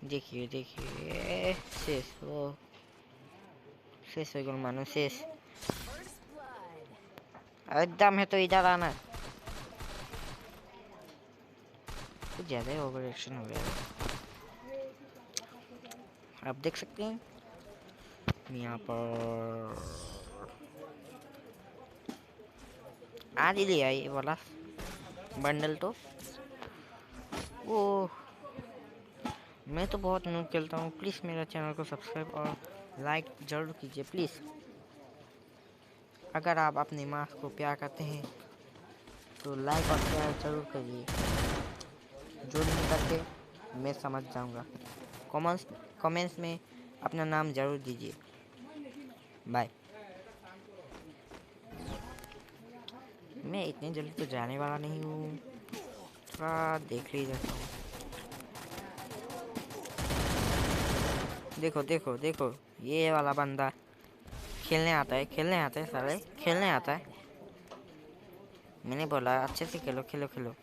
देखिए देखिए शेष वो शेष हो गया मानो शेष एकदम है तो इधर आना कुछ ज़्यादा ही ओवर एक्शन हो गया आप देख सकते हैं यहाँ पर आज ही लिया ये वाला बंडल तो वो मैं तो बहुत नूब खेलता हूँ प्लीज़ मेरा चैनल को सब्सक्राइब और लाइक ज़रूर कीजिए प्लीज़ अगर आप अपने माँ को प्यार करते हैं तो लाइक और शेयर ज़रूर करिए जो नहीं करते मैं समझ जाऊँगा कमेंट्स में अपना नाम ज़रूर दीजिए बाय मैं इतनी जल्दी तो जाने वाला नहीं हूँ थोड़ा देख ली जाता हूँ देखो देखो देखो ये वाला बंदा खेलने आता है सारे खेलने आता है मैंने बोला अच्छे से खेलो खेलो खेलो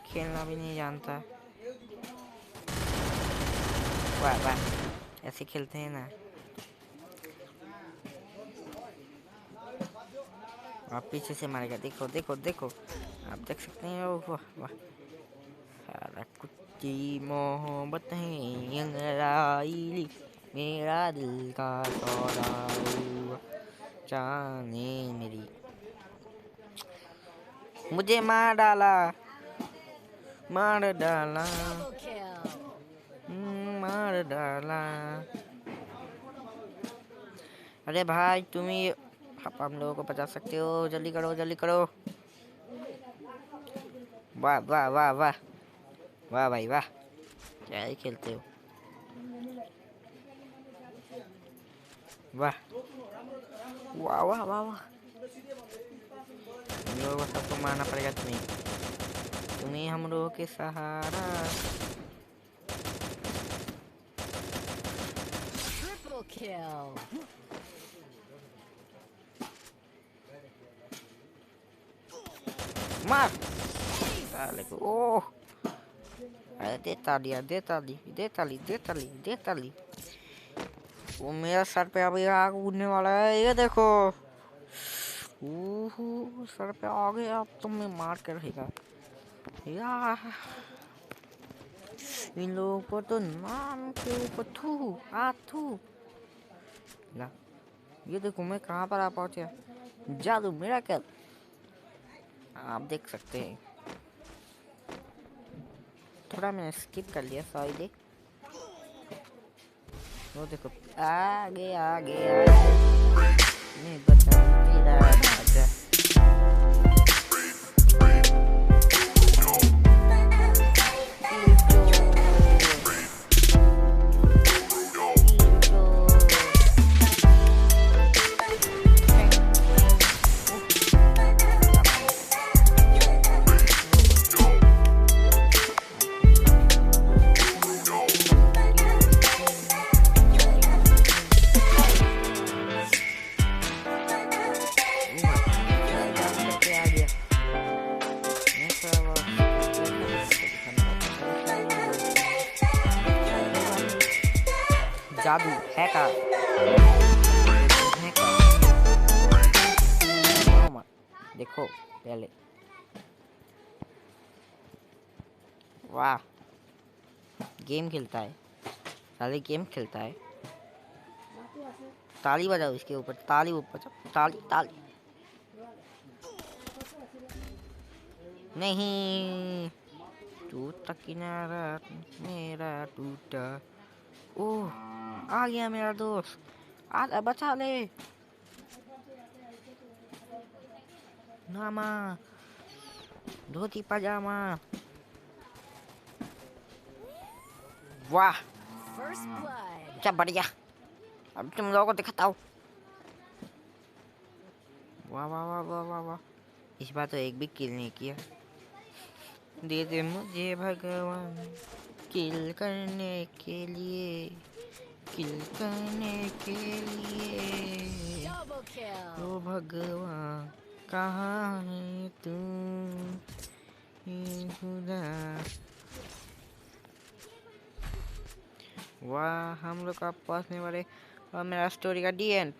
खेलना भी नहीं जानता वाह वाह ऐसे खेलते हैं ना आप पीछे से मारेगा देखो देखो देखो आप देख सकते हैं वाह वाह सारा कुछ मोहब्बत है अंगड़ाई मेरा दिल का सौदा हुआ जाने मेरी मुझे मार डाला मार डाला मार डाला अरे भाई तुम ही आप हम लोगों को बचा सकते हो जल्दी करो वाह वाह वाह वाह वाह भाई वाह क्या ही खेलते हो वाह वाह वाह वाह वाह हम लोगों को सबको मारना पड़ेगा तुम्हें हम लोगों के सहारा मार साले को ओह अरे देता ली वो मेरा सर पे अभी आग उड़ने वाला है ये देखो सर पे आ गया अब तुम मैं मार कर रहेगा यार इन लोगों को तो नाम के ऊपर थू ला ये देखो मैं कहाँ पर आ पहुंचा जादू मेरा क्या आप देख सकते हैं थोड़ा मैंने स्किप कर लिया सॉरी वो देखो आगे नहीं बचा तेरा राजा जादू है का देखो पहले वाह गेम खेलता है साले गेम खेलता है ताली बजाओ इसके ऊपर ताली ताली नहीं टूटा किनारा मेरा टूटा ओह आ गया मेरा दोस्त आ बचा ले नामा धोती पजामा वाह क्या बढ़िया अब तुम लोगों को दिखाता हूँ वाह वाह वाह वाह वाह वाह इस बार तो एक भी किल नहीं किया दे दे मुझे भगवान किल करने के लिए ओ भगवान कहाँ है तू खुदा वाह हम लोग का पहुंचने वाले और मेरा स्टोरी का डी एंड।